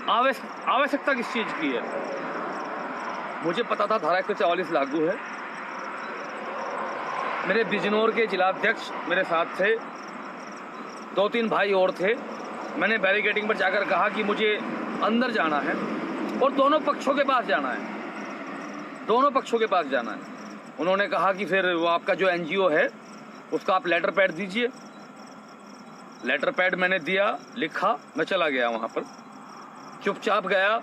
आवश्यकता किस चीज़ की है? मुझे पता था धारा 144 लागू है। मेरे बिजनौर के जिलाध्यक्ष मेरे साथ थे, 2-3 भाई और थे। मैंने बैरिकेडिंग पर जाकर कहा कि मुझे अंदर जाना है और दोनों पक्षों के पास जाना है, दोनों पक्षों के पास जाना है। उन्होंने कहा कि फिर वो आपका जो एनजीओ है उसका आप लेटर पैड दीजिए। लेटर पैड मैंने दिया, लिखा, मैं चला गया वहाँ पर, चुपचाप गया,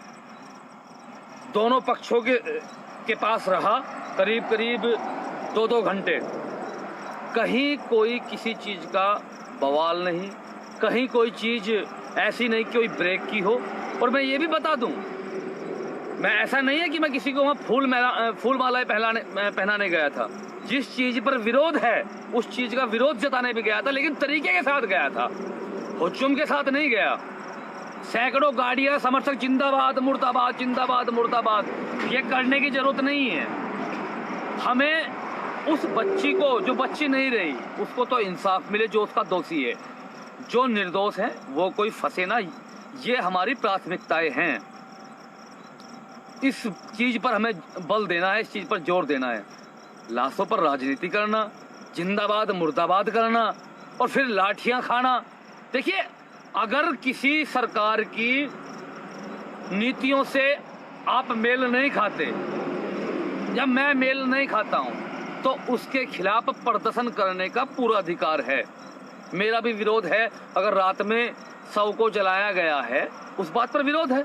दोनों पक्षों के पास रहा करीब 2-2 घंटे। कहीं कोई किसी चीज़ का बवाल नहीं, कहीं कोई चीज़ ऐसी नहीं कि कोई ब्रेक की हो। और मैं ये भी बता दूं, मैं ऐसा नहीं है कि मैं किसी को वहाँ फूल मालाएं पहनाने गया था। जिस चीज़ पर विरोध है उस चीज़ का विरोध जताने भी गया था, लेकिन तरीके के साथ गया था, हुज्जुम के साथ नहीं गया। सैकड़ों गाड़ियाँ, समर्थक जिंदाबाद मुर्दाबाद, जिंदाबाद मुर्दाबाद, ये करने की जरूरत नहीं है। हमें उस बच्ची को, जो बच्ची नहीं रही, उसको तो इंसाफ मिले जो उसका दोषी है। जो निर्दोष है वो कोई फंसे ना, ये हमारी प्राथमिकताएं हैं। इस चीज़ पर हमें बल देना है, इस चीज़ पर जोर देना है। लाशों पर राजनीति करना, जिंदाबाद मुर्दाबाद करना और फिर लाठियां खाना। देखिए, अगर किसी सरकार की नीतियों से आप मेल नहीं खाते या मैं मेल नहीं खाता हूं, तो उसके खिलाफ प्रदर्शन करने का पूरा अधिकार है। मेरा भी विरोध है। अगर रात में 100 को जलाया गया है, उस बात पर विरोध है,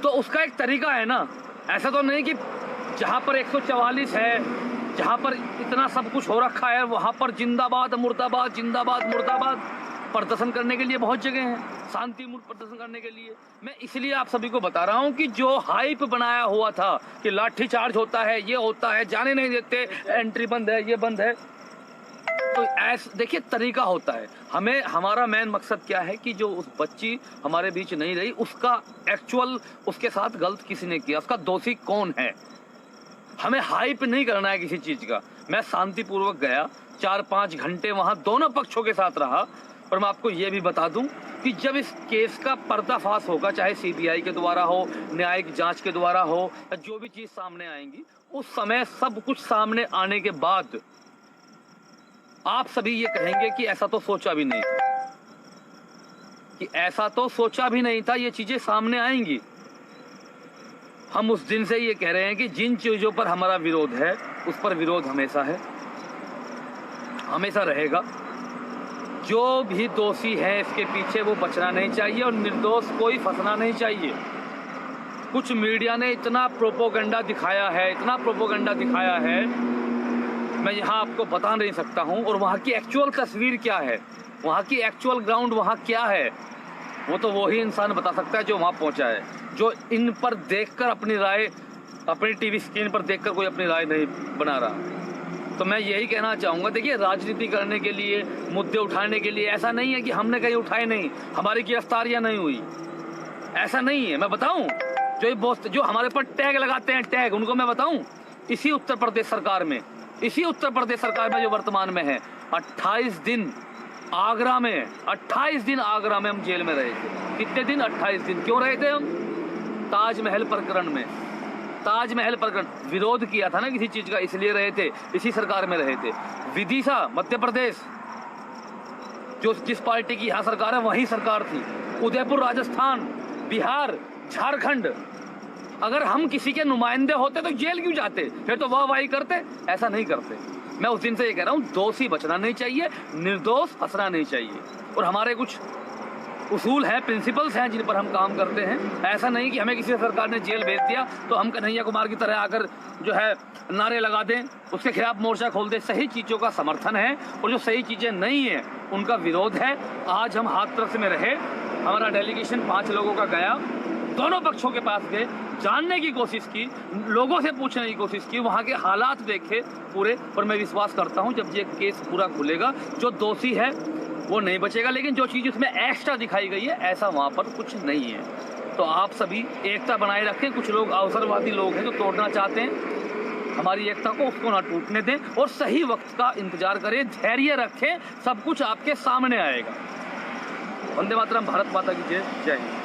तो उसका एक तरीका है ना। ऐसा तो नहीं कि जहाँ पर 144 है, जहाँ पर इतना सब कुछ हो रखा है, वहाँ पर जिंदाबाद मुर्दाबाद, जिंदाबाद मुर्दाबाद। प्रदर्शन करने के लिए बहुत जगह हैं, शांतिपूर्ण प्रदर्शन करने के लिए। मैं इसलिए आप सभी को बता रहा हूँ कि जो हाइप बनाया हुआ था कि लाठी चार्ज होता है, ये होता है, जाने नहीं देते, एंट्री बंद है, ये बंद है, तो ऐसा देखिए तरीका होता है। हमें, हमारा मेन मकसद क्या है कि जो उस बच्ची हमारे बीच नहीं रही, उसका एक्चुअल, उसके साथ गलत किसी ने किया, उसका दोषी कौन है। हमें हाइप नहीं करना है किसी चीज़ का। मैं शांतिपूर्वक गया, 4-5 घंटे वहाँ दोनों पक्षों के साथ रहा। और मैं आपको ये भी बता दूं कि जब इस केस का पर्दाफाश होगा, चाहे सीबीआई के द्वारा हो, न्यायिक जांच के द्वारा हो, या जो भी चीज़ सामने आएंगी, उस समय सब कुछ सामने आने के बाद आप सभी ये कहेंगे कि ऐसा तो सोचा भी नहीं था, कि ऐसा तो सोचा भी नहीं था, ये चीज़ें सामने आएंगी। हम उस दिन से ये कह रहे हैं कि जिन चीज़ों पर हमारा विरोध है, उस पर विरोध हमेशा है, हमेशा रहेगा। जो भी दोषी है इसके पीछे वो बचना नहीं चाहिए और निर्दोष कोई फंसना नहीं चाहिए। कुछ मीडिया ने इतना प्रोपोगंडा दिखाया है, इतना प्रोपोगंडा दिखाया है, मैं यहाँ आपको बता नहीं सकता हूँ। और वहाँ की एक्चुअल तस्वीर क्या है, वहाँ की एक्चुअल ग्राउंड वहाँ क्या है, वो तो वही इंसान बता सकता है जो वहाँ पहुँचा है, जो इन पर देखकर अपनी राय, अपनी टीवी स्क्रीन पर देखकर कोई अपनी राय नहीं बना रहा। तो मैं यही कहना चाहूँगा, देखिए, राजनीति करने के लिए, मुद्दे उठाने के लिए, ऐसा नहीं है कि हमने कहीं उठाए नहीं, हमारी गिरफ्तारियाँ नहीं हुई, ऐसा नहीं है। मैं बताऊँ, जो हमारे पर टैग लगाते हैं, टैग, उनको मैं बताऊँ, इसी उत्तर प्रदेश सरकार में, इसी उत्तर प्रदेश सरकार में जो वर्तमान में है, 28 दिन आगरा में, 28 दिन आगरा में हम जेल में रहे थे। कितने दिन? 28 दिन। क्यों रहे थे हम? ताजमहल प्रकरण में, ताजमहल प्रकरण विरोध किया था ना किसी चीज का, इसलिए रहे थे, इसी सरकार में रहे थे। विदिशा मध्य प्रदेश, जो जिस पार्टी की यहाँ सरकार है वही सरकार थी। उदयपुर राजस्थान, बिहार, झारखंड। अगर हम किसी के नुमाइंदे होते तो जेल क्यों जाते? फिर तो वाहवाही करते, ऐसा नहीं करते। मैं उस दिन से ये कह रहा हूँ, दोषी बचना नहीं चाहिए, निर्दोष फंसना नहीं चाहिए। और हमारे कुछ उसूल हैं, प्रिंसिपल्स हैं जिन पर हम काम करते हैं। ऐसा नहीं कि हमें किसी सरकार ने जेल भेज दिया तो हम कन्हैया कुमार की तरह आकर जो है नारे लगा दें, उसके खिलाफ मोर्चा खोल दें। सही चीज़ों का समर्थन है और जो सही चीज़ें नहीं हैं उनका विरोध है। आज हम हाथरस में रहे, हमारा डेलीगेशन 5 लोगों का गया, दोनों पक्षों के पास गए, जानने की कोशिश की, लोगों से पूछने की कोशिश की, वहाँ के हालात देखे पूरे। और मैं विश्वास करता हूँ जब ये केस पूरा खुलेगा, जो दोषी है वो नहीं बचेगा। लेकिन जो चीज़ उसमें एक्स्ट्रा दिखाई गई है, ऐसा वहाँ पर कुछ नहीं है। तो आप सभी एकता बनाए रखें। कुछ लोग अवसरवादी लोग हैं जो तोड़ना चाहते हैं हमारी एकता को, उसको ना टूटने दें और सही वक्त का इंतजार करें, धैर्य रखें, सब कुछ आपके सामने आएगा। वंदे मातरम, भारत माता की जय। जय हिंद।